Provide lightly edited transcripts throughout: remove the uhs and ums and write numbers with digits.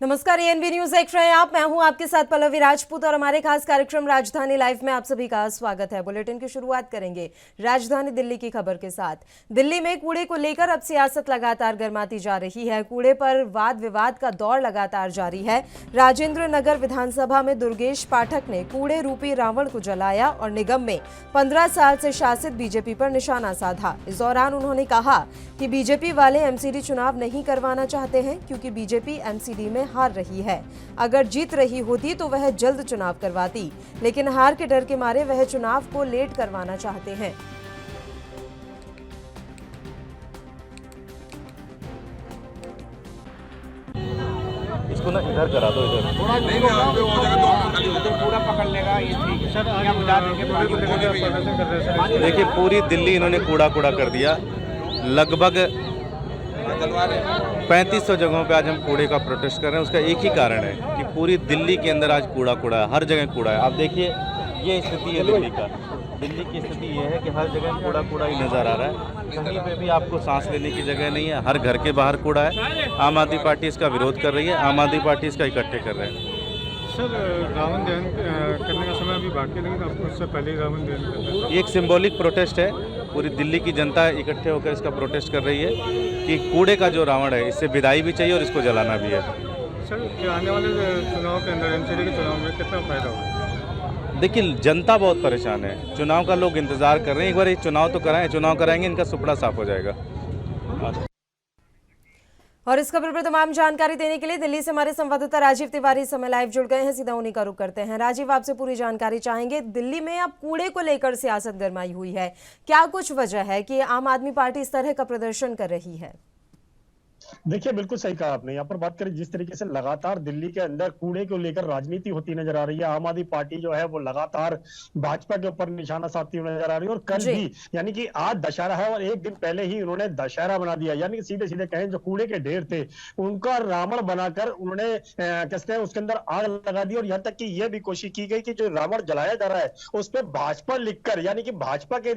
नमस्कार, ANB news देख रहे हैं आप। मैं हूं आपके साथ पल्लवी राजपूत और हमारे खास कार्यक्रम राजधानी लाइव में आप सभी का स्वागत है। बुलेटिन की शुरुआत करेंगे राजधानी दिल्ली की खबर के साथ। दिल्ली में कूड़े को लेकर अब सियासत लगातार गर्माती जा रही है। कूड़े पर वाद विवाद का दौर लगातार जारी है। राजेंद्र नगर विधानसभा में दुर्गेश पाठक ने कूड़े रूपी रावण को जलाया और निगम में 15 साल से शासित बीजेपी पर निशाना साधा। इस दौरान उन्होंने कहा कि बीजेपी वाले एमसीडी चुनाव नहीं करवाना चाहते हैं क्योंकि बीजेपी एमसीडी में हार रही है। अगर जीत रही होती तो वह जल्द चुनाव करवाती, लेकिन हार के डर के मारे वह चुनाव को लेट करवाना चाहते हैं। इसको ना इधर करा दो, इधर थोड़ा नहीं पूरा पकड़ लेगा ये ठीक है सर। क्या बुझा देंगे। देखिए, पूरी दिल्ली इन्होंने कूड़ा कर दिया। लगभग 3500 जगहों पे आज हम कूड़े का प्रोटेस्ट कर रहे हैं। उसका एक ही कारण है कि पूरी दिल्ली के अंदर आज कूड़ा है, हर जगह कूड़ा है। आप देखिए, ये स्थिति है दिल्ली का। दिल्ली की स्थिति ये है कि हर जगह कूड़ा ही नज़र आ रहा है। कहीं पे भी आपको सांस लेने की जगह नहीं है। हर घर के बाहर कूड़ा है। आम आदमी पार्टी इसका विरोध कर रही है। आम आदमी पार्टी इसका इकट्ठे कर रहे हैं। सर, रावण दहन करने का समय अभी बाकी है, लेकिन आपको उससे पहले ही रावण दहन करना है। ये एक सिंबॉलिक प्रोटेस्ट है। पूरी दिल्ली की जनता इकट्ठे होकर इसका प्रोटेस्ट कर रही है कि कूड़े का जो रावण है, इससे विदाई भी चाहिए और इसको जलाना भी है। सर, कि आने वाले चुनाव के अंदर एमसीडी के चुनाव में कितना फायदा होगा? देखिए, जनता बहुत परेशान है। चुनाव का लोग इंतजार कर रहे हैं। एक बार ये चुनाव तो कराएं। चुनाव कराएंगे, इनका सुपड़ा साफ हो जाएगा। और इस खबर पर तमाम जानकारी देने के लिए दिल्ली से हमारे संवाददाता राजीव तिवारी इस समय लाइव जुड़ गए हैं। सीधा उन्हीं का रुख करते हैं। राजीव, आपसे पूरी जानकारी चाहेंगे। दिल्ली में अब कूड़े को लेकर सियासत गरमाई हुई है। क्या कुछ वजह है कि आम आदमी पार्टी इस तरह का प्रदर्शन कर रही है? देखिए, बिल्कुल सही कहा आपने। यहाँ पर बात करें, जिस तरीके से लगातार दिल्ली के अंदर कूड़े को लेकर राजनीति होती नजर आ रही है। आम आदमी पार्टी जो है वो लगातार भाजपा के ऊपर निशाना साधती हुई नजर आ रही है। और कल भी, यानी कि आज दशहरा है और एक दिन पहले ही उन्होंने दशहरा बना दिया। यानी कि सीधे सीधे कहें, जो कूड़े के ढेर थे उनका रावण बनाकर उन्होंने कहते हैं उसके अंदर आग लगा दी। और यहाँ तक कि यह भी कोशिश की गई कि जो रावण जलाया जा रहा है उस पर भाजपा लिखकर, यानी कि भाजपा के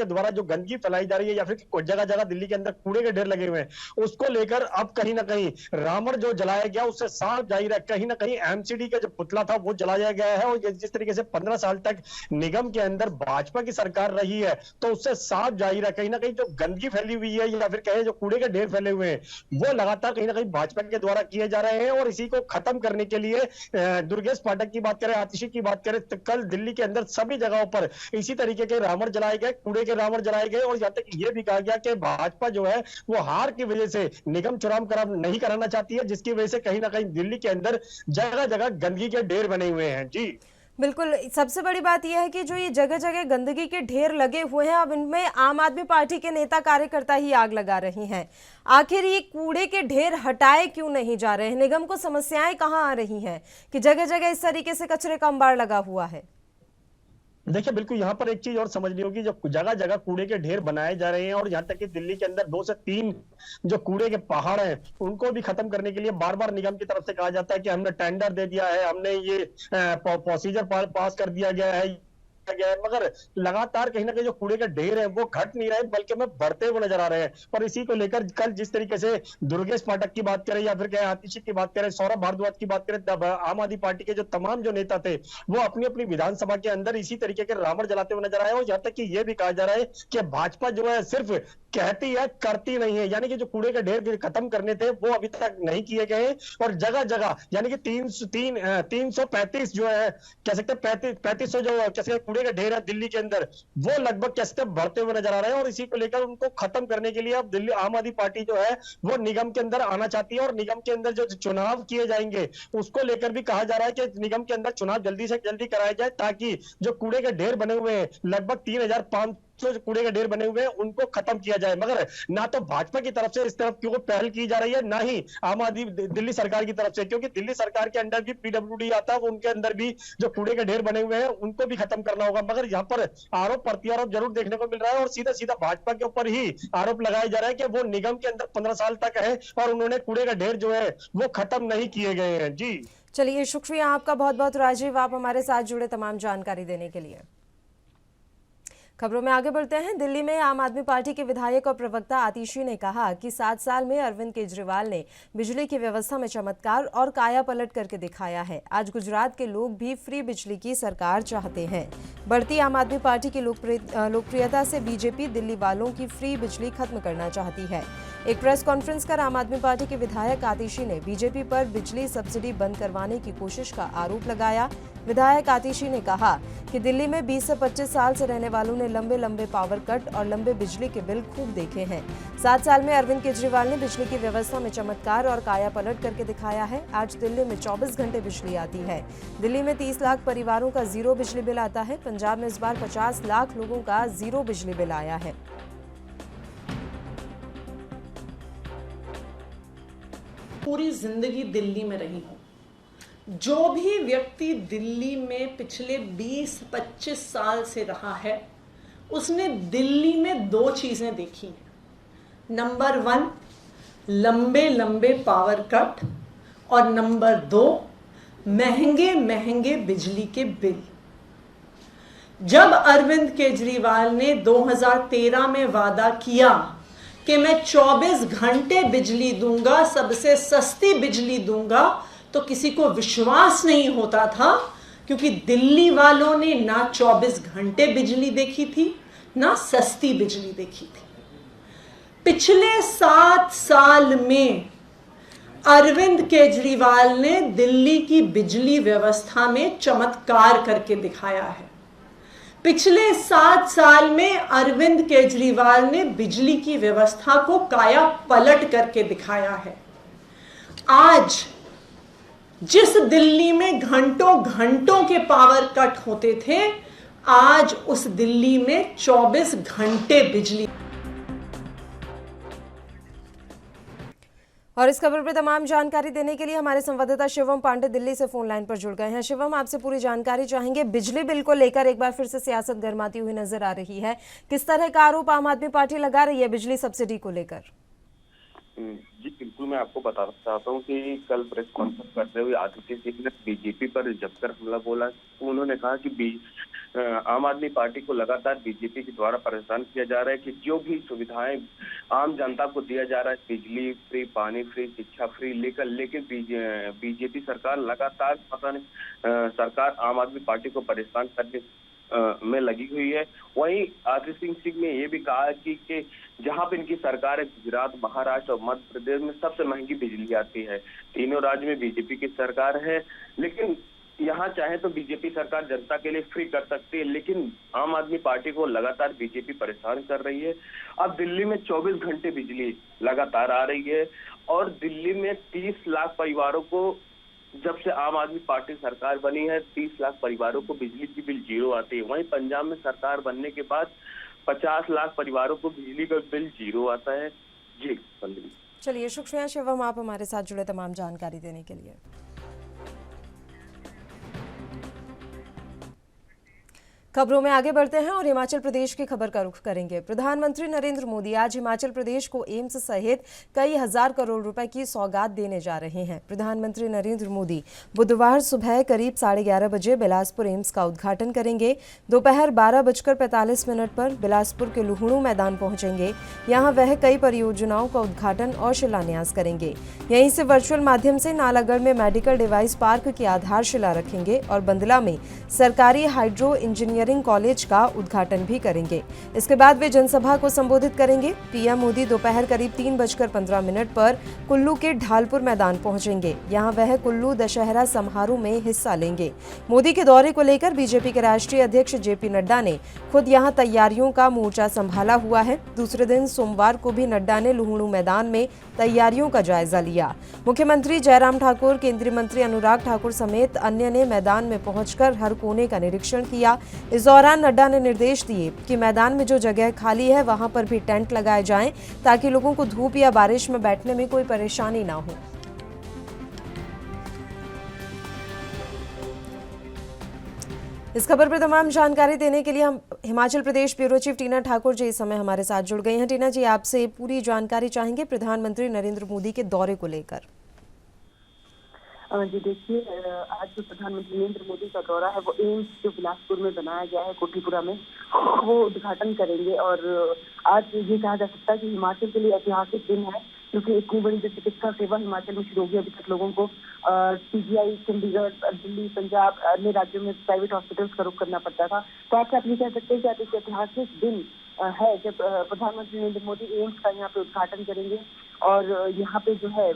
द्वारा जो गंदगी फैलाई जा रही है या फिर जगह जगह दिल्ली के अंदर कूड़े के ढेर लगे हुए हैं, उसको लेकर अब कहीं ना कहीं रावण जो जलाया गया उससे साफ जाहिर है कहीं ना कहीं एमसीडी का जो पुतला था वो जलाया गया है। और जिस तरीके से 15 साल तक निगम के अंदर भाजपा की सरकार रही है, तो उससे साफ जाहिर है कहीं ना कहीं जो गंदगी फैली हुई है या फिर कहें जो कूड़े के ढेर फैले हुए हैं, वो लगातार कहीं ना कहीं भाजपा के द्वारा किए जा रहे हैं। और इसी को खत्म करने के लिए दुर्गेश पाठक की बात करें, आतिशी की बात करें, तो कल दिल्ली के अंदर सभी जगहों पर इसी तरीके के रावण जलाए गए, कूड़े के रावण जलाए गए। और यहां तक यह भी कहा गया कि भाजपा जो है वो हार की वजह से निगम चुनाव नहीं कराना चाहती है, जिसकी वजह से कहीं ना कहीं दिल्ली के अंदर जगह जगह गंदगी के ढेर बने हुए हैं। जी बिल्कुल, सबसे बड़ी बात यह है कि जो ये जगह जगह गंदगी के ढेर लगे हुए हैं, अब इनमें आम आदमी पार्टी के नेता कार्यकर्ता ही आग लगा रहे हैं। आखिर ये कूड़े के ढेर हटाए क्यों नहीं जा रहे हैं? निगम को समस्याएं कहां आ रही हैं कि जगह जगह इस तरीके से कचरे का अंबार लगा हुआ है? देखिए, बिल्कुल यहाँ पर एक चीज और समझनी होगी, जो जगह जगह कूड़े के ढेर बनाए जा रहे हैं और यहाँ तक कि दिल्ली के अंदर 2 से 3 जो कूड़े के पहाड़ हैं उनको भी खत्म करने के लिए बार बार निगम की तरफ से कहा जाता है कि हमने टेंडर दे दिया है, हमने ये प्रोसीजर पास कर दिया गया है, मगर लगातार कहीं ना कहीं जो कूड़े के ढेर है वो घट नहीं रहे बल्कि में बढ़ते हुए नजर आ रहे हैं। और इसी को लेकर कल जिस तरीके से दुर्गेश पाठक की बात करें या फिर आतिशी की बात करें, सौरभ भारद्वाज की बात करें, आम आदमी पार्टी के जो तमाम जो नेता थे वो अपनी अपनी विधानसभा के अंदर इसी तरीके के रावण जलाते हुए नजर आए। और यहाँ तक कि यह भी कहा जा रहा है कि भाजपा जो है सिर्फ कहती है, करती नहीं है। यानी कि जो कूड़े के ढेर खत्म करने थे वो अभी तक नहीं किए गए और जगह जगह यानी कि 335 जो है कह सकते हैं 3500 जो कैसे कूड़े के ढेर है दिल्ली के अंदर, वो लगभग कैसे बढ़ते हुए नजर आ रहे हैं। और इसी को लेकर उनको खत्म करने के लिए अब दिल्ली आम आदमी पार्टी जो है वो निगम के अंदर आना चाहती है। और निगम के अंदर जो चुनाव किए जाएंगे उसको लेकर भी कहा जा रहा है कि निगम के अंदर चुनाव जल्दी से जल्दी कराया जाए, ताकि जो कूड़े के ढेर बने हुए हैं लगभग 3500 कूड़े के ढेर बने हुए हैं उनको खत्म किया जाए। मगर ना तो भाजपा की तरफ से इस तरफ क्यों पहल की जा रही है, ना ही आम आदमी दिल्ली सरकार की तरफ से, क्योंकि दिल्ली सरकार के अंदर भी पीडब्ल्यूडी आता है, उनके अंदर भी जो कूड़े के ढेर बने हुए हैं उनको भी खत्म करना होगा। मगर यहाँ पर आरोप प्रत्यारोप जरूर देखने को मिल रहा है और सीधा सीधा भाजपा के ऊपर ही आरोप लगाया जा रहा है कि वो निगम के अंदर 15 साल तक है और उन्होंने कूड़े का ढेर जो है वो खत्म नहीं किए गए हैं। जी चलिए, शुक्रिया आपका बहुत बहुत राजीव, आप हमारे साथ जुड़े तमाम जानकारी देने के लिए। खबरों में आगे बढ़ते हैं। दिल्ली में आम आदमी पार्टी के विधायक और प्रवक्ता आतिशी ने कहा कि 7 साल में अरविंद केजरीवाल ने बिजली की व्यवस्था में चमत्कार और काया पलट करके दिखाया है। आज गुजरात के लोग भी फ्री बिजली की सरकार चाहते हैं। बढ़ती आम आदमी पार्टी की लोकप्रियता से बीजेपी दिल्ली वालों की फ्री बिजली खत्म करना चाहती है। एक प्रेस कॉन्फ्रेंस कर आम आदमी पार्टी के विधायक आतिशी ने बीजेपी पर बिजली सब्सिडी बंद करवाने की कोशिश का आरोप लगाया। विधायक आतिशी ने कहा कि दिल्ली में 20 से 25 साल से रहने वालों ने लंबे लंबे पावर कट और लंबे बिजली के बिल खूब देखे हैं। 7 साल में अरविंद केजरीवाल ने बिजली की व्यवस्था में चमत्कार और काया पलट करके दिखाया है। आज दिल्ली में 24 घंटे बिजली आती है। दिल्ली में 30 लाख परिवारों का जीरो बिजली बिल आता है। पंजाब में इस बार 50 लाख लोगों का जीरो बिजली बिल आया है। पूरी जिंदगी दिल्ली में रही हूँ। जो भी व्यक्ति दिल्ली में पिछले 20-25 साल से रहा है उसने दिल्ली में 2 चीजें देखी हैं। नंबर 1 लंबे लंबे पावर कट और नंबर 2 महंगे महंगे बिजली के बिल। जब अरविंद केजरीवाल ने 2013 में वादा किया कि मैं 24 घंटे बिजली दूंगा, सबसे सस्ती बिजली दूंगा, तो किसी को विश्वास नहीं होता था, क्योंकि दिल्ली वालों ने ना 24 घंटे बिजली देखी थी ना सस्ती बिजली देखी थी। पिछले 7 साल में अरविंद केजरीवाल ने दिल्ली की बिजली व्यवस्था में चमत्कार करके दिखाया है। पिछले 7 साल में अरविंद केजरीवाल ने बिजली की व्यवस्था को काया पलट करके दिखाया है। आज जिस दिल्ली में घंटों घंटों के पावर कट होते थे, आज उस दिल्ली में 24 घंटे बिजली। और इस खबर पर तमाम जानकारी देने के लिए हमारे संवाददाता शिवम पांडे दिल्ली से फोन लाइन पर जुड़ गए हैं। शिवम, आपसे पूरी जानकारी चाहेंगे। बिजली बिल को लेकर एक बार फिर से सियासत गर्माती हुई नजर आ रही है। किस तरह का आरोप आम आदमी पार्टी लगा रही है बिजली सब्सिडी को लेकर? जी बिल्कुल, मैं आपको बताना चाहता हूँ कि कल प्रेस कॉन्फ्रेंस करते हुए आतिशी सिंह ने बीजेपी पर जमकर हमला बोला। तो उन्होंने कहा कि आम आदमी पार्टी को लगातार बीजेपी के द्वारा परेशान किया जा रहा है कि जो भी सुविधाएं आम जनता को दिया जा रहा है, बिजली फ्री, पानी फ्री, शिक्षा फ्री, लेकिन बीजेपी सरकार लगातार सरकार आम आदमी पार्टी को परेशान करने में लगी हुई है। वहीं आतिशी सिंह ने ये भी कहा कि जहां पे इनकी सरकार है, गुजरात, महाराष्ट्र और मध्य प्रदेश में सबसे महंगी बिजली आती है। तीनों राज्य में बीजेपी की सरकार है, लेकिन यहाँ चाहे तो बीजेपी सरकार जनता के लिए फ्री कर सकती है, लेकिन आम आदमी पार्टी को लगातार बीजेपी परेशान कर रही है। अब दिल्ली में 24 घंटे बिजली लगातार आ रही है और दिल्ली में 30 लाख परिवारों को, जब से आम आदमी पार्टी सरकार बनी है, 30 लाख परिवारों को बिजली की बिल जीरो आती है। वहीं पंजाब में सरकार बनने के बाद 50 लाख परिवारों को बिजली का बिल जीरो आता है। जी चलिए, शुक्रिया शिवम, आप हमारे साथ जुड़े तमाम जानकारी देने के लिए। खबरों में आगे बढ़ते हैं और हिमाचल प्रदेश की खबर का रुख करेंगे। प्रधानमंत्री नरेंद्र मोदी आज हिमाचल प्रदेश को एम्स सहित कई हजार करोड़ रुपए की सौगात देने जा रहे हैं। प्रधानमंत्री नरेंद्र मोदी बुधवार सुबह करीब 11:30 बजे बिलासपुर एम्स का उद्घाटन करेंगे। दोपहर 12:45 पर बिलासपुर के लुहणू मैदान पहुंचेंगे। यहां वह कई परियोजनाओं का उद्घाटन और शिलान्यास करेंगे। यहीं से वर्चुअल माध्यम से नालागढ़ में मेडिकल डिवाइस पार्क की आधारशिला रखेंगे और बंदला में सरकारी हाइड्रो इंजीनियरिंग कॉलेज का उद्घाटन भी करेंगे। इसके बाद वे जनसभा को संबोधित करेंगे। पीएम मोदी दोपहर करीब 3:15 पर कुल्लू के ढालपुर मैदान पहुंचेंगे। यहां वह कुल्लू दशहरा समारोह में हिस्सा लेंगे। मोदी के दौरे को लेकर बीजेपी के राष्ट्रीय अध्यक्ष जेपी नड्डा ने खुद यहां तैयारियों का मोर्चा संभाला हुआ है। दूसरे दिन सोमवार को भी नड्डा ने लुहणू मैदान में तैयारियों का जायजा लिया। मुख्यमंत्री जयराम ठाकुर, केंद्रीय मंत्री अनुराग ठाकुर समेत अन्य ने मैदान में पहुंचकर हर कोने का निरीक्षण किया। इस दौरान नड्डा ने निर्देश दिए कि मैदान में जो जगह खाली है वहां पर भी टेंट लगाए जाएं, ताकि लोगों को धूप या बारिश में बैठने में कोई परेशानी ना हो। इस खबर पर तमाम जानकारी देने के लिए हम हिमाचल प्रदेश ब्यूरो चीफ टीना ठाकुर जी इस समय हमारे साथ जुड़ गई हैं। टीना जी, आपसे पूरी जानकारी चाहेंगे प्रधानमंत्री नरेंद्र मोदी के दौरे को लेकर। जी देखिए, आज जो प्रधानमंत्री नरेंद्र मोदी का दौरा है वो एम्स जो बिलासपुर में बनाया गया है कोठीपुरा में, वो उद्घाटन करेंगे। और आज ये कहा जा सकता है कि हिमाचल के लिए ऐतिहासिक दिन है, क्योंकि इतनी बड़ी जो चिकित्सा सेवा हिमाचल में शुरू होगी। अभी तक लोगों को पीजीआई, चंडीगढ़, दिल्ली, पंजाब, अन्य राज्यों में प्राइवेट हॉस्पिटल्स का रुख करना पड़ता था। तो आज आप ये कह सकते हैं कि आज एक ऐतिहासिक दिन है जब प्रधानमंत्री नरेंद्र मोदी एम्स का यहाँ पे उद्घाटन करेंगे। और यहाँ पे जो है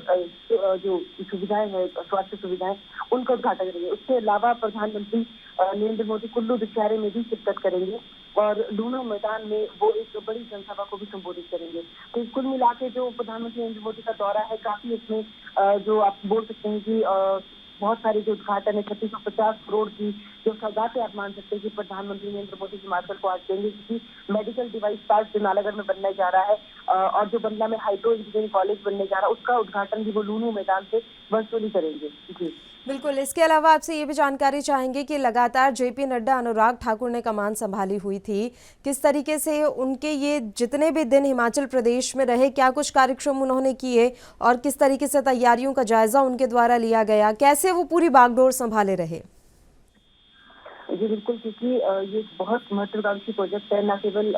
जो सुविधाएं हैं, स्वास्थ्य सुविधाएं, उनका उद्घाटन करेंगे। उसके अलावा प्रधानमंत्री नरेंद्र मोदी कुल्लू दशहरे में भी शिरकत करेंगे और लूना मैदान में वो एक बड़ी जनसभा को भी संबोधित करेंगे। तो कुल मिला के जो प्रधानमंत्री नरेंद्र मोदी का दौरा है, काफी इसमें जो आप बोल सकते हैं कि बहुत सारे जो उद्घाटन है, 3650 करोड़ की जो सौगातें आप मान सकते हैं कि प्रधानमंत्री नरेंद्र मोदी हिमाचल को आज देंगे, क्योंकि मेडिकल डिवाइस पार्क जो नालागढ़ में बनने जा रहा है और जो बंगला में हाइड्रो इंजीनियरिंग कॉलेज बनने जा रहा है, उसका उद्घाटन भी वो लूनू मैदान से वर्चुअली करेंगे। जी बिल्कुल। इसके अलावा आपसे ये भी जानकारी चाहेंगे कि लगातार जेपी नड्डा, अनुराग ठाकुर ने कमान संभाली हुई थी, किस तरीके से उनके ये जितने भी दिन हिमाचल प्रदेश में रहे, क्या कुछ कार्यक्रम उन्होंने किए और किस तरीके से तैयारियों का जायजा उनके द्वारा लिया गया, कैसे वो पूरी बागडोर संभाले रहे? जी बिल्कुल, क्योंकि ये बहुत महत्वाकांक्षी प्रोजेक्ट है, न केवल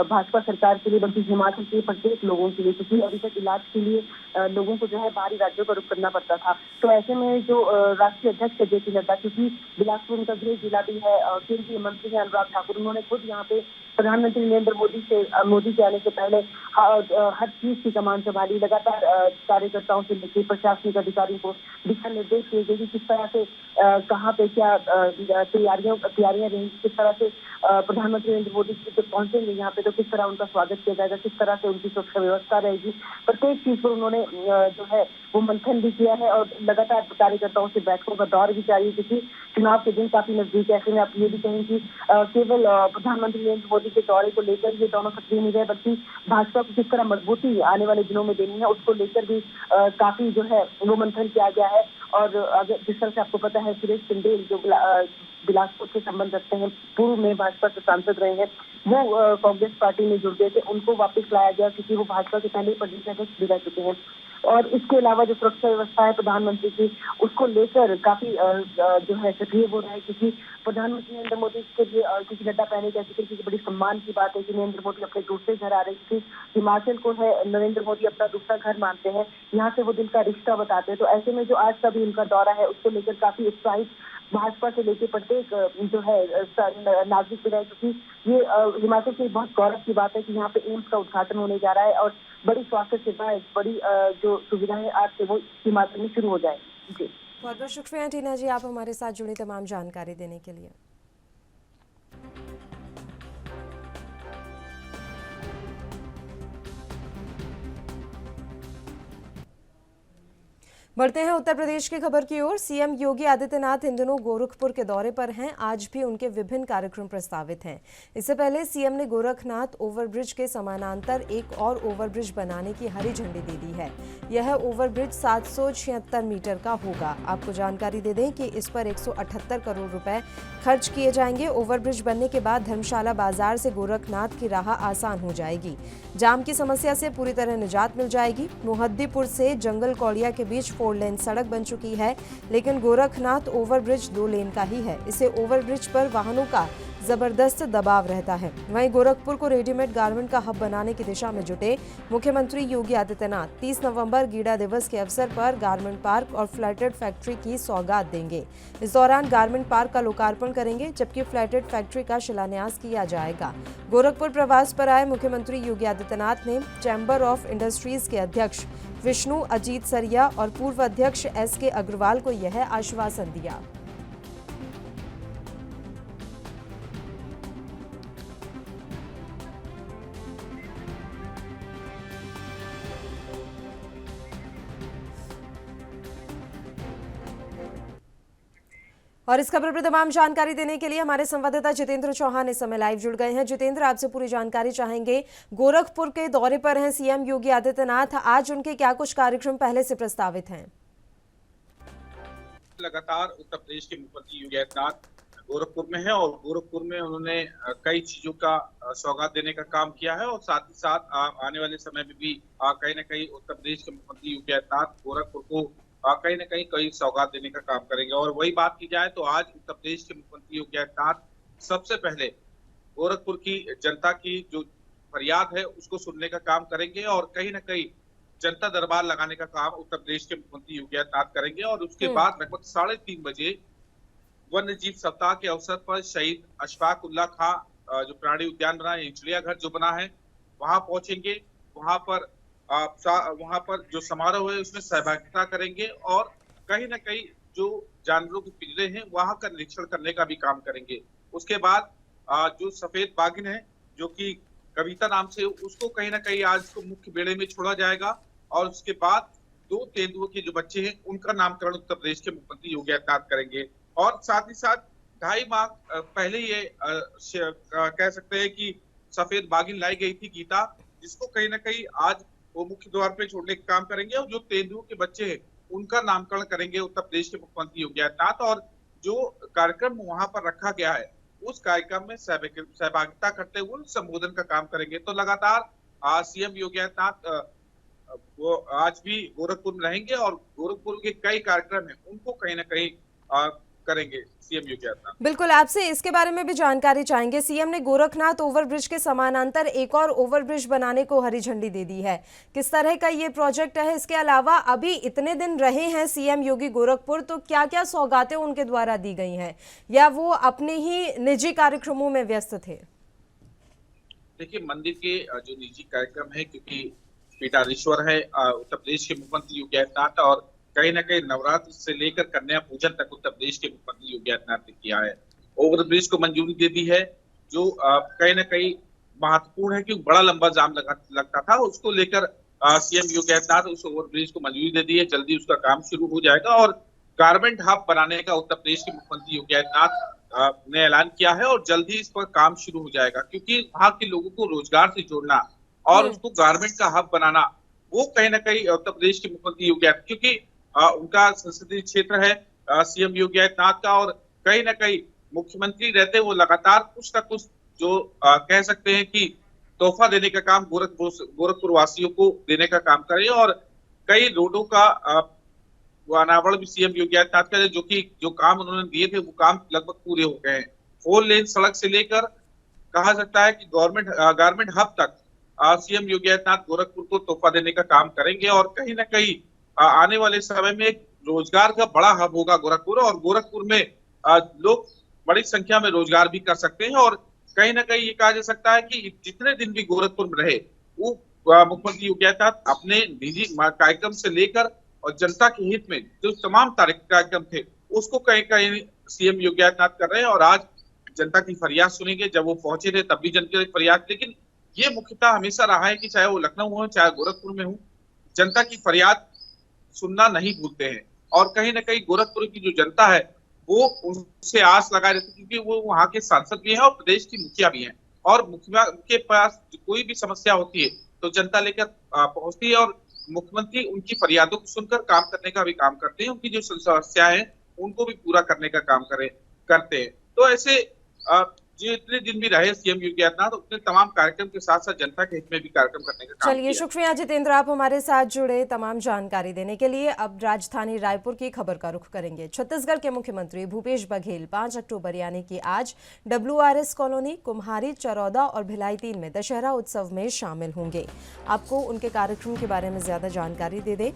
भाजपा सरकार के लिए बल्कि हिमाचल के प्रत्येक लोगों के लिए, क्योंकि अभी तक इलाज के लिए लोगों को जो है बाहरी राज्यों का रुख करना पड़ता था। तो ऐसे में जो राष्ट्रीय अध्यक्ष है जेपी नड्डा, क्योंकि बिलासपुर उनका गृह जिला भी है, केंद्रीय मंत्री है अनुराग ठाकुर, उन्होंने खुद यहाँ पे प्रधानमंत्री नरेंद्र मोदी के आने से पहले हर चीज की कमान संभाली। लगातार कार्यकर्ताओं से लेकर प्रशासनिक अधिकारियों को दिशा निर्देश दिए गए कि किस तरह से कहाँ पे क्या तैयारियां रही, किस तरह से प्रधानमंत्री नरेंद्र मोदी जब पहुंचेंगे यहाँ पे तो किस तरह उनका स्वागत किया जाएगा, किस तरह से उनकी सुरक्षा व्यवस्था रहेगी। प्रत्येक चीज पर उन्होंने जो है वो मंथन भी किया है और लगातार कार्यकर्ताओं से बैठकों का दौर भी जारी है, क्योंकि चुनाव के दिन काफी नजदीक है। ऐसे में आप ये भी कहें कि केवल प्रधानमंत्री नरेंद्र मोदी के दौरे को लेकर ये दोनों सक्रिय नहीं रहे, बल्कि भाजपा को किस तरह मजबूती आने वाले दिनों में देनी है उसको लेकर भी काफी जो है वो मंथन किया गया है। और अगर जिस तरह से आपको पता है, सुरेश चंदेल जो बिलासपुर से संबंध रखते हैं, पूर्व में भाजपा से सांसद रहे हैं, वो कांग्रेस पार्टी में जुड़ गए थे, उनको वापस लाया गया क्योंकि वो भाजपा के पहले प्रदेश अध्यक्ष भी रह चुके हैं। और इसके अलावा जो सुरक्षा व्यवस्था है प्रधानमंत्री की, उसको लेकर काफी जो है सक्रिय हो रहा है, क्योंकि प्रधानमंत्री नरेंद्र मोदी के लिए क्योंकि नड्डा पहले कह चुके कि बड़ी सम्मान की बात है कि नरेंद्र मोदी अपने दूसरे घर आ रहे हैं, क्योंकि हिमाचल को है नरेंद्र मोदी अपना दूसरा घर मानते हैं, यहाँ से वो दिल का रिश्ता बताते हैं। तो ऐसे में जो आज का भी उनका दौरा है उसको लेकर काफी उत्साहित भाजपा से लेकर प्रत्येक जो है नागरिक भी रहे, क्योंकि ये हिमाचल की बहुत गौरव की बात है कि यहाँ पे एम्स का उद्घाटन होने जा रहा है और बड़ी स्वास्थ्य सेवाएं, बड़ी जो सुविधाएं आज से वो हिमाचल में शुरू हो जाए। जी बहुत बहुत शुक्रिया टीना जी, आप हमारे साथ जुड़ी तमाम जानकारी देने के लिए। बढ़ते हैं उत्तर प्रदेश की खबर की ओर। सीएम योगी आदित्यनाथ इन दिनों गोरखपुर के दौरे पर हैं। आज भी उनके विभिन्न कार्यक्रम प्रस्तावित हैं। इससे पहले सीएम ने गोरखनाथ ओवरब्रिज के समानांतर एक और ओवरब्रिज बनाने की हरी झंडी दे दी है। यह ओवरब्रिज 776 मीटर का होगा। आपको जानकारी दे दें कि इस पर 178 करोड़ रुपए खर्च किए जाएंगे। ओवरब्रिज बनने के बाद धर्मशाला बाजार से गोरखनाथ की राह आसान हो जाएगी। जाम की समस्या से पूरी तरह निजात मिल जाएगी। मोहद्दीपुर से जंगल कौड़िया के बीच 4 लेन सड़क बन चुकी है, लेकिन गोरखनाथ ओवरब्रिज 2 लेन का ही है। इसे ओवरब्रिज पर वाहनों का जबरदस्त दबाव रहता है। वहीं गोरखपुर को रेडीमेड गारमेंट का हब बनाने की दिशा में जुटे मुख्यमंत्री योगी आदित्यनाथ 30 नवंबर गीड़ा दिवस के अवसर पर गारमेंट पार्क और फ्लैटेड फैक्ट्री की सौगात देंगे। इस दौरान गारमेंट पार्क का लोकार्पण करेंगे, जबकि फ्लैटेड फैक्ट्री का शिलान्यास किया जाएगा। गोरखपुर प्रवास पर आए मुख्यमंत्री योगी आदित्यनाथ ने चैम्बर ऑफ इंडस्ट्रीज के अध्यक्ष विष्णु अजीत सरिया और पूर्व अध्यक्ष SK अग्रवाल को यह आश्वासन दिया। और इस खबर पर तमाम जानकारी देने के लिए हमारे संवाददाता जितेंद्र चौहान इस समय लाइव जुड़ गए हैं। जितेंद्र, आपसे पूरी जानकारी चाहेंगे। गोरखपुर के दौरे पर हैं सीएम योगी आदित्यनाथ, आज उनके क्या कुछ कार्यक्रम पहले से प्रस्तावित हैं? लगातार उत्तर प्रदेश के मुख्यमंत्री योगी आदित्यनाथ गोरखपुर में है और गोरखपुर में उन्होंने कई चीजों का सौगात देने का काम किया है और साथ ही साथ आने वाले समय में भी कहीं न कहीं उत्तर प्रदेश के मुख्यमंत्री योगी आदित्यनाथ गोरखपुर को कहीं ना कहीं कई सौगात देने का काम करेंगे। और वही बात की जाए तो आज उत्तर प्रदेश के मुख्यमंत्री योगी आदित्यनाथ सबसे पहले गोरखपुर की जनता की जो फरियाद है उसको सुनने का काम करेंगे और कहीं ना कहीं जनता दरबार लगाने का काम उत्तर प्रदेश के मुख्यमंत्री योगी आदित्यनाथ करेंगे। और उसके बाद लगभग 3:30 बजे वन्य जीव सप्ताह के अवसर पर शहीद अशफाक उल्लाह खां जो प्राणी उद्यान बना है, चिड़ियाघर जो बना है, वहां पहुंचेंगे। वहां पर जो समारोह है उसमें सहभागिता करेंगे और कहीं ना कहीं जो जानवरों के पिंजरे हैं वहां का निरीक्षण करने का भी काम करेंगे। उसके बाद जो सफेद बाघिन है जो कि कविता नाम से, उसको कहीं ना कहीं आज को मुख्य बेड़े में छोड़ा जाएगा। और उसके बाद 2 तेंदुओं के जो बच्चे हैं उनका नामकरण उत्तर प्रदेश के मुख्यमंत्री योगी आदित्यनाथ करेंगे। और साथ ही साथ 2.5 माह पहले ये कह सकते हैं कि सफेद बाघिन लाई गई थी गीता, जिसको कहीं ना कहीं आज वो मुख्य द्वार पे छोड़ने का काम करेंगे। और जो तेंदुओं के बच्चे हैं उनका नामकरण करेंगे उत्तर प्रदेश के मुख्यमंत्री योगी आदित्यनाथ। और जो कार्यक्रम वहां पर रखा गया है उस कार्यक्रम में सहभागिता करते हुए संबोधन का काम करेंगे। तो लगातार सीएम योगी आदित्यनाथ वो आज भी गोरखपुर में रहेंगे और गोरखपुर के कई कार्यक्रम हैं उनको कहीं ना कहीं करेंगे सीएम योगी आदित्यनाथ। बिल्कुल, आपसे इसके बारे में भी जानकारी चाहेंगे। सीएम ने गोरखनाथ ओवरब्रिज के समानांतर एक और ओवरब्रिज बनाने को हरी झंडी दे दी है। किस तरह का ये प्रोजेक्ट है? इसके अलावा अभी इतने दिन रहे हैं सीएम योगी गोरखपुर, तो क्या क्या सौगातें उनके द्वारा दी गई हैं या वो अपने ही निजी कार्यक्रमों में व्यस्त थे? देखिए, मंदिर के जो निजी कार्यक्रम है, क्योंकि पीठाधीश्वर है उत्तर प्रदेश के मुख्यमंत्री योगी आदित्यनाथ और कहीं ना कहीं नवरात्र से लेकर कन्या पूजन तक उत्तर प्रदेश के मुख्यमंत्री योगी आदित्यनाथ ने किया है। ओवरब्रिज को मंजूरी दे दी है जो कहीं ना कहीं महत्वपूर्ण है क्योंकि बड़ा लंबा जाम लगता था, उसको लेकर सीएम योगी आदित्यनाथ उस ओवरब्रिज को मंजूरी दे दी है। जल्दी उसका काम शुरू हो जाएगा और गारमेंट हब बनाने का उत्तर प्रदेश के मुख्यमंत्री योगी आदित्यनाथ ने ऐलान किया है और जल्दी इस पर काम शुरू हो जाएगा। क्योंकि वहां के लोगों को रोजगार से जोड़ना और उसको गारमेंट का हब बनाना, वो कहीं ना कहीं उत्तर प्रदेश के मुख्यमंत्री योगी आदित्यनाथ, क्योंकि उनका संसदीय क्षेत्र है सीएम योगी आदित्यनाथ का और कहीं ना कहीं मुख्यमंत्री रहते वो लगातार कुछ ना कुछ जो कह सकते हैं कि तोहफा देने का काम गोरखपुर वासियों को देने का काम करें। और कई रोडों का अनावरण भी सीएम योगी आदित्यनाथ का जो काम उन्होंने दिए थे वो काम लगभग पूरे हो गए हैं। 4 लेन सड़क से लेकर कहा सकता है कि गारमेंट हब तक सीएम योगी आदित्यनाथ गोरखपुर को तोहफा देने का काम करेंगे और कहीं ना कहीं आने वाले समय में एक रोजगार का बड़ा हब होगा गोरखपुर और गोरखपुर में लोग बड़ी संख्या में रोजगार भी कर सकते हैं। और कहीं ना कहीं ये कहा जा सकता है कि जितने दिन भी गोरखपुर में रहे वो मुख्यमंत्री योगी आदित्यनाथ अपने निजी कार्यक्रम से लेकर और जनता के हित में जो तमाम कार्यक्रम थे उसको कहीं कहीं सीएम योगी आदित्यनाथ कर रहे हैं। और आज जनता की फरियाद सुनेंगे, जब वो पहुंचे थे तब भी जनता की फरियाद, लेकिन ये मुख्यतः हमेशा रहा है कि चाहे वो लखनऊ हो चाहे गोरखपुर में हो, जनता की फरियाद सुनना नहीं भूलते हैं। और कहीं ना कहीं गोरखपुर की जो जनता है वो उनसे आस लगाए रहती है क्योंकि वो वहाँ के सांसद भी हैं और प्रदेश की मुखिया भी हैं और मुखिया के पास कोई भी समस्या होती है तो जनता लेकर पहुंचती है और मुख्यमंत्री उनकी फरियादों को सुनकर काम करने का भी काम करते हैं। उनकी जो समस्या है उनको भी पूरा करने का काम करते हैं। तो ऐसे जो इतने दिन भी रहे सीएम योगी आदित्यनाथ उतने तमाम कार्यक्रम के साथ साथ जनता के हित में भी कार्यक्रम करने का काम। चलिए, शुक्रिया जितेंद्र, आप हमारे साथ जुड़े तमाम जानकारी देने के लिए। अब राजधानी रायपुर की खबर का रुख करेंगे। छत्तीसगढ़ के मुख्यमंत्री भूपेश बघेल 5 अक्टूबर यानी कि आज WRS कॉलोनी, कुम्हारी, चरौदा और भिलाई 3 में दशहरा उत्सव में शामिल होंगे। आपको उनके कार्यक्रम के बारे में ज्यादा जानकारी दे दें।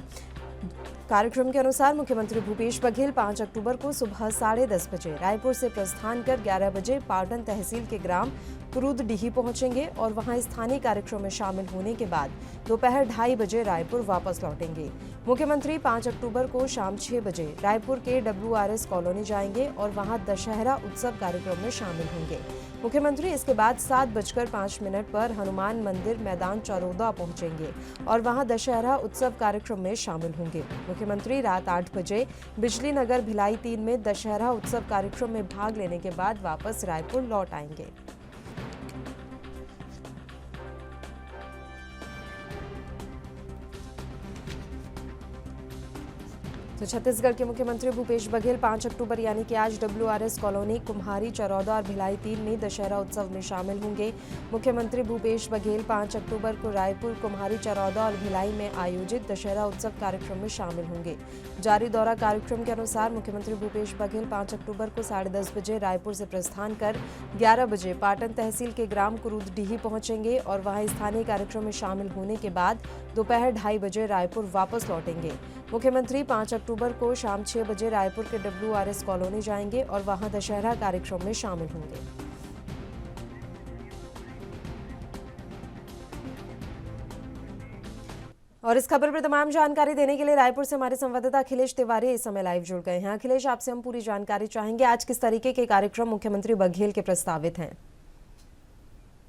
कार्यक्रम के अनुसार मुख्यमंत्री भूपेश बघेल 5 अक्टूबर को सुबह 10:30 बजे रायपुर से प्रस्थान कर 11 बजे पाटन तहसील के ग्राम कुरूदडीही पहुंचेंगे और वहां स्थानीय कार्यक्रम में शामिल होने के बाद दोपहर 2:30 बजे रायपुर वापस लौटेंगे। मुख्यमंत्री 5 अक्टूबर को शाम 6 बजे रायपुर के WRS कॉलोनी जाएंगे और वहां दशहरा उत्सव कार्यक्रम में शामिल होंगे। मुख्यमंत्री इसके बाद 7:05 पर हनुमान मंदिर मैदान चरौदा पहुंचेंगे और वहां दशहरा उत्सव कार्यक्रम में शामिल होंगे। मुख्यमंत्री रात 8 बजे बिजली नगर भिलाई 3 में दशहरा उत्सव कार्यक्रम में भाग लेने के बाद वापस रायपुर लौट आएंगे। तो तो छत्तीसगढ़ के मुख्यमंत्री भूपेश बघेल 5 अक्टूबर यानी कि आज WRS कॉलोनी, कुम्हारी, चरौदा और भिलाई 3 में दशहरा उत्सव में शामिल होंगे। मुख्यमंत्री भूपेश बघेल 5 अक्टूबर को रायपुर, कुम्हारी, चरौदा और भिलाई में आयोजित दशहरा उत्सव कार्यक्रम में शामिल होंगे। जारी दौरा कार्यक्रम के अनुसार मुख्यमंत्री भूपेश बघेल 5 अक्टूबर को 10:30 बजे रायपुर से प्रस्थान कर 11 बजे पाटन तहसील के ग्राम कुरूदडीही पहुंचेंगे और वहां स्थानीय कार्यक्रम में शामिल होने के बाद दोपहर 2:30 बजे रायपुर वापस लौटेंगे। मुख्यमंत्री 5 अक्टूबर को शाम 6 बजे रायपुर के WRS कॉलोनी जाएंगे और वहां दशहरा कार्यक्रम में शामिल होंगे। और इस खबर पर तमाम जानकारी देने के लिए रायपुर से हमारे संवाददाता अखिलेश तिवारी इस समय लाइव जुड़ गए हैं। अखिलेश, आपसे हम पूरी जानकारी चाहेंगे, आज किस तरीके के कार्यक्रम मुख्यमंत्री बघेल के प्रस्तावित हैं?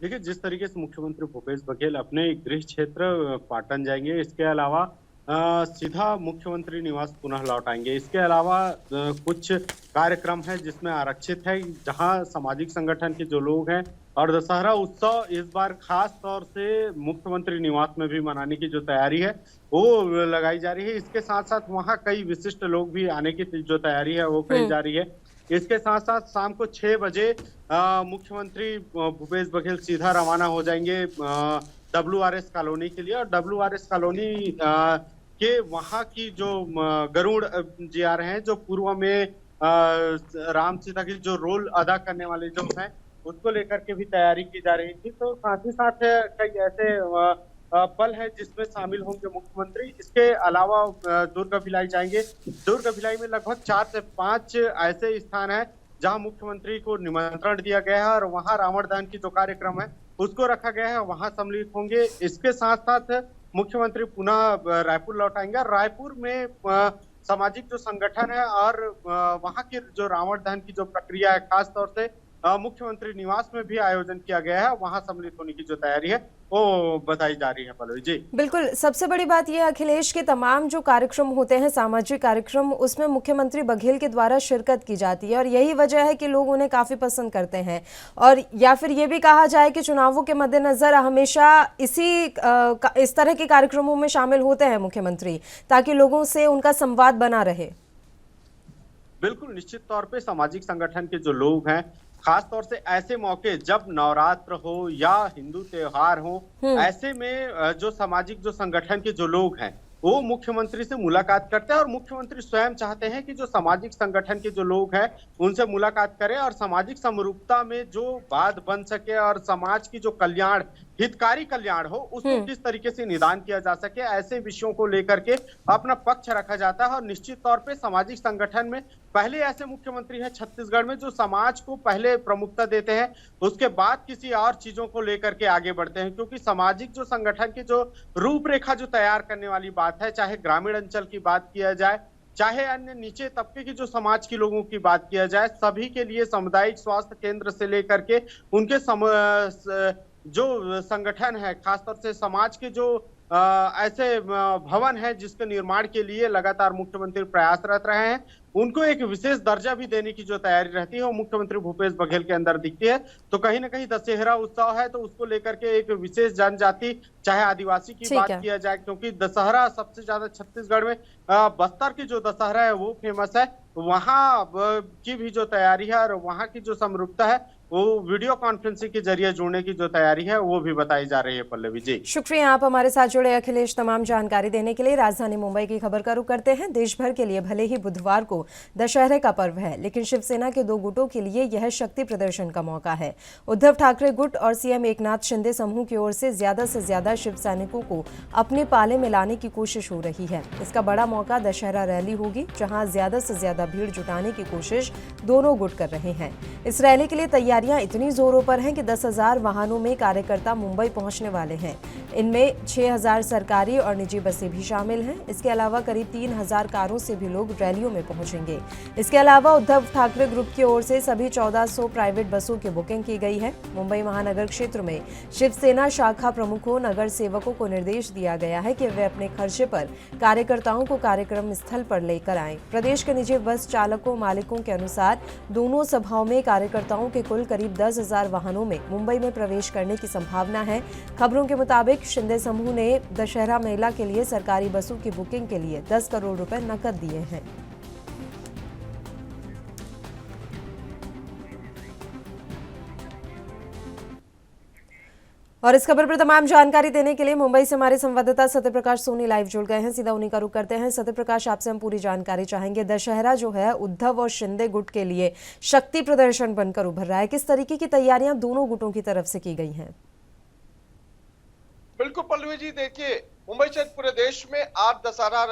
देखिए, जिस तरीके से मुख्यमंत्री भूपेश बघेल अपने गृह क्षेत्र पाटन जाएंगे, इसके अलावा सीधा मुख्यमंत्री निवास पुनः लौट आएंगे। इसके अलावा कुछ कार्यक्रम है जिसमें आरक्षित है, जहां सामाजिक संगठन के जो लोग हैं और दशहरा उत्सव इस बार खास तौर से मुख्यमंत्री निवास में भी मनाने की जो तैयारी है वो लगाई जा रही है। इसके साथ साथ वहां कई विशिष्ट लोग भी आने की जो तैयारी है वो कही जा रही है। इसके साथ साथ शाम को 6 बजे मुख्यमंत्री भूपेश बघेल सीधा रवाना हो जाएंगे WRS कॉलोनी के लिए। और WRS कॉलोनी के वहां की जो गरुड़ जी आ रहे हैं, जो पूर्व में राम सीता की जो रोल अदा करने वाले जो हैं, उसको लेकर के भी तैयारी की जा रही थी। तो साथ ही साथ कई ऐसे पल है जिसमें शामिल होंगे मुख्यमंत्री। इसके अलावा दुर्ग भिलाई जाएंगे। दुर्ग भिलाई में लगभग 4 से 5 ऐसे स्थान है जहां मुख्यमंत्री को निमंत्रण दिया गया है और वहां रावण दहन की जो कार्यक्रम है उसको रखा गया है, वहां सम्मिलित होंगे। इसके साथ साथ मुख्यमंत्री पुनः रायपुर लौट आएंगे। रायपुर में सामाजिक जो संगठन है और वहां की जो रावण दहन की जो प्रक्रिया है, खास तौर से मुख्यमंत्री निवास में भी आयोजन किया गया है, वहां सम्मिलित होने की जो तैयारी है वो बताई जा रही है। पल्लवी जी, बिल्कुल, सबसे बड़ी बात यह अखिलेश के तमाम जो कार्यक्रम होते हैं, सामाजिक कार्यक्रम, उसमें मुख्यमंत्री बघेल के द्वारा शिरकत की जाती है और यही वजह है कि लोग उन्हें काफी पसंद करते हैं। और या फिर ये भी कहा जाए कि चुनावों के मद्देनजर हमेशा इस तरह के कार्यक्रमों में शामिल होते हैं मुख्यमंत्री, ताकि लोगों से उनका संवाद बना रहे। बिल्कुल, निश्चित तौर पे सामाजिक संगठन के जो लोग हैं, खास तौर से ऐसे मौके जब नवरात्र हो या हिंदू त्योहार हो, ऐसे में जो सामाजिक जो संगठन के जो लोग हैं वो मुख्यमंत्री से मुलाकात करते हैं और मुख्यमंत्री स्वयं चाहते हैं कि जो सामाजिक संगठन के जो लोग हैं उनसे मुलाकात करें और सामाजिक समरूपता में जो बात बन सके और समाज की जो कल्याण, हितकारी कल्याण हो, उसको किस तरीके से निदान किया जा सके, ऐसे विषयों को लेकर के अपना पक्ष रखा जाता है। और निश्चित तौर पे सामाजिक संगठन में पहले ऐसे मुख्यमंत्री हैं छत्तीसगढ़ में जो समाज को पहले प्रमुखता देते हैं, उसके बाद किसी और चीजों को लेकर के आगे बढ़ते हैं। क्योंकि सामाजिक जो संगठन की जो रूपरेखा जो तैयार करने वाली बात है, चाहे ग्रामीण अंचल की बात किया जाए, चाहे अन्य नीचे तबके की जो समाज के लोगों की बात किया जाए, सभी के लिए सामुदायिक स्वास्थ्य केंद्र से लेकर के उनके जो संगठन है, खासतौर से समाज के जो ऐसे भवन है जिसके निर्माण के लिए लगातार मुख्यमंत्री प्रयासरत रहे हैं, उनको एक विशेष दर्जा भी देने की जो तैयारी रहती है वो मुख्यमंत्री भूपेश बघेल के अंदर दिखती है। तो कहीं ना कहीं दशहरा उत्सव है तो उसको लेकर के एक विशेष जनजाति, चाहे आदिवासी की बात किया जाए, क्योंकि दशहरा सबसे ज्यादा छत्तीसगढ़ में बस्तर की जो दशहरा है वो फेमस है, वहां की भी जो तैयारी है और वहां की जो समरूपता है वो वीडियो कॉन्फ्रेंसिंग के जरिए जुड़ने की जो तैयारी है वो भी बताई जा रही है। पल्लवी जी, शुक्रिया, आप हमारे साथ जुड़े अखिलेश तमाम जानकारी देने के लिए। राजधानी मुंबई की खबर का रुख करते हैं। देश भर के लिए भले ही बुधवार को दशहरे का पर्व है, लेकिन शिवसेना के 2 गुटों के लिए यह शक्ति प्रदर्शन का मौका है। उद्धव ठाकरे गुट और सीएम एकनाथ शिंदे समूह की ओर से ज्यादा शिव सैनिकों को अपने पाले में लाने की कोशिश हो रही है। इसका बड़ा मौका दशहरा रैली होगी, जहां ज्यादा से ज्यादा भीड़ जुटाने की कोशिश दोनों गुट कर रहे हैं। इस रैली के लिए तैयारियां इतनी जोरों पर हैं कि 10,000 वाहनों में कार्यकर्ता मुंबई पहुंचने वाले हैं। इनमें 6,000 सरकारी और निजी बसें भी शामिल हैं। इसके अलावा करीब 3,000 कारों से भी लोग रैलियों में पहुंचेंगे। इसके अलावा उद्धव ठाकरे ग्रुप की ओर से सभी 1400 प्राइवेट बसों की बुकिंग की गई है। मुंबई महानगर क्षेत्र में शिवसेना शाखा प्रमुखों, नगर सेवकों को निर्देश दिया गया है कि वे अपने खर्चे पर कार्यकर्ताओं को कार्यक्रम स्थल पर लेकर आएं। प्रदेश के निजी बस चालकों मालिकों के अनुसार दोनों सभाओं में कार्यकर्ताओं के कुल करीब 10,000 वाहनों में मुंबई में प्रवेश करने की संभावना है। खबरों के मुताबिक शिंदे समूह ने दशहरा मेला के लिए सरकारी बसों की बुकिंग के लिए 10 करोड़ रुपए नकद दिए हैं। और इस खबर पर तमाम जानकारी देने के लिए मुंबई से हमारे संवाददाता सत्यप्रकाश सोनी लाइव जुड़ गए हैं। सीधा उन्हीं का रुख करते हैं। सत्यप्रकाश, आपसे हम पूरी जानकारी चाहेंगे। दशहरा जो है उद्धव और शिंदे गुट के लिए शक्ति प्रदर्शन बनकर उभर रहा है। किस तरीके की तैयारियां दोनों गुटों की तरफ से की गई हैं? बिल्कुल पल्लवी जी, देखिए मुंबई सहित पूरे देश में आज दशहरा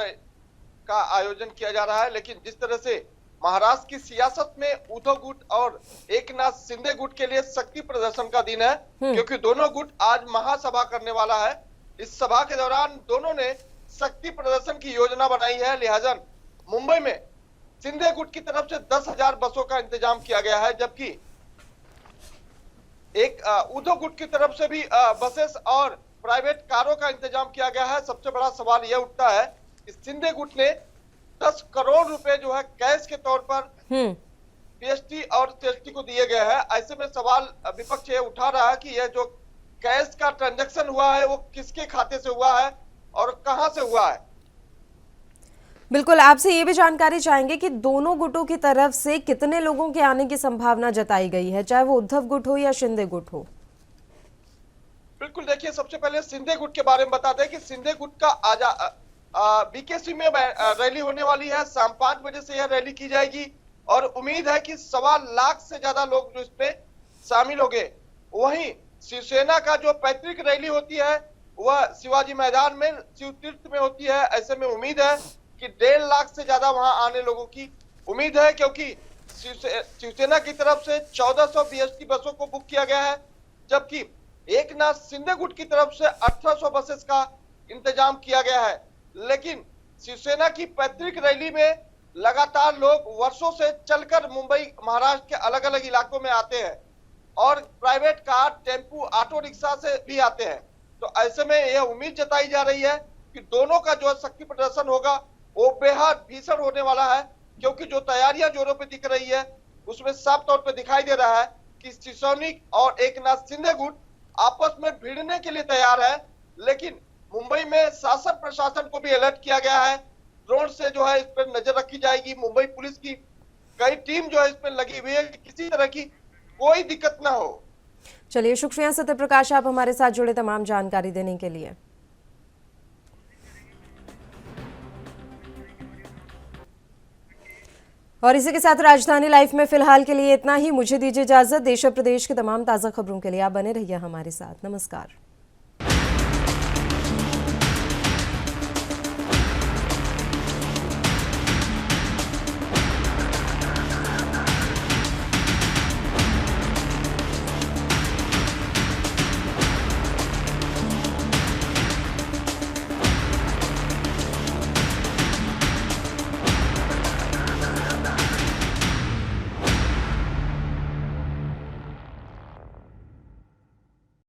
का आयोजन किया जा रहा है, लेकिन जिस तरह से महाराष्ट्र की सियासत में उद्धव गुट और एकनाथ शिंदे गुट के लिए शक्ति प्रदर्शन का दिन है, क्योंकि दोनों गुट आज महासभा करने वाला है। इस सभा के दौरान दोनों ने शक्ति प्रदर्शन की योजना बनाई है। लिहाजा मुंबई में शिंदे गुट की तरफ से 10,000 बसों का इंतजाम किया गया है, जबकि एक उद्धव गुट की तरफ से भी बसेस और प्राइवेट कारों का इंतजाम किया गया है। सबसे बड़ा सवाल यह उठता है कि शिंदे गुट ने 10 करोड़ रुपए जो है कैश के तौर पर पीएसटी और सीएसटी को दिए गए हैं। ऐसे में सवाल विपक्ष ये उठा रहा है कि यह जो कैश का ट्रांजैक्शन हुआ है वो किसके खाते से हुआ है और कहां से हुआ है। बिल्कुल, आपसे ये भी जानकारी चाहेंगे कि दोनों गुटों की तरफ से कितने लोगों के आने की संभावना जताई गई है, चाहे वो उद्धव गुट हो या शिंदे गुट हो? बिल्कुल, देखिए सबसे पहले शिंदे गुट के बारे में बता दें कि शिंदे गुट का बीकेसी में रैली होने वाली है। शाम 5 बजे से यह रैली की जाएगी और उम्मीद है कि 1.25 लाख से ज्यादा लोग जो इसमें शामिल होंगे। वहीं शिवसेना का जो पैतृक रैली होती है वह शिवाजी मैदान में शिव तीर्थ में होती है। ऐसे में उम्मीद है कि 1.5 लाख से ज्यादा वहां आने लोगों की उम्मीद है, क्योंकि शिवसेना की तरफ से 1400 बीएसटी बसों को बुक किया गया है, जबकि एकनाथ शिंदे गुट की तरफ से 1800 बसेस का इंतजाम किया गया है। लेकिन शिवसेना की पैतृक रैली में लगातार लोग वर्षों से चलकर मुंबई महाराष्ट्र के अलग अलग इलाकों में आते हैं और private car, tempo, auto rickshaw से भी आते हैं। तो ऐसे में यह उम्मीद जताई जा रही है कि दोनों का जो शक्ति प्रदर्शन होगा वो बेहद भीषण होने वाला है, क्योंकि जो तैयारियां जोरों पे दिख रही है उसमें साफ तौर पे दिखाई दे रहा है कि शिवसैनिक और एकनाथ शिंदे गुट आपस में भिड़ने के लिए तैयार है। लेकिन मुंबई में शासन प्रशासन को भी अलर्ट किया गया है। ड्रोन से जो है इस पर नजर रखी जाएगी। मुंबई पुलिस की कई टीम जो है इस पर लगी हुई है कि किसी तरह की कोई दिक्कत ना हो। चलिए, शुक्रिया सत्यप्रकाश, आप हमारे साथ जुड़े तमाम जानकारी देने के लिए। और इसी के साथ राजधानी लाइव में फिलहाल के लिए इतना ही। मुझे दीजिए इजाजत। देश और प्रदेश की तमाम ताजा खबरों के लिए आप बने रहिए हमारे साथ। नमस्कार।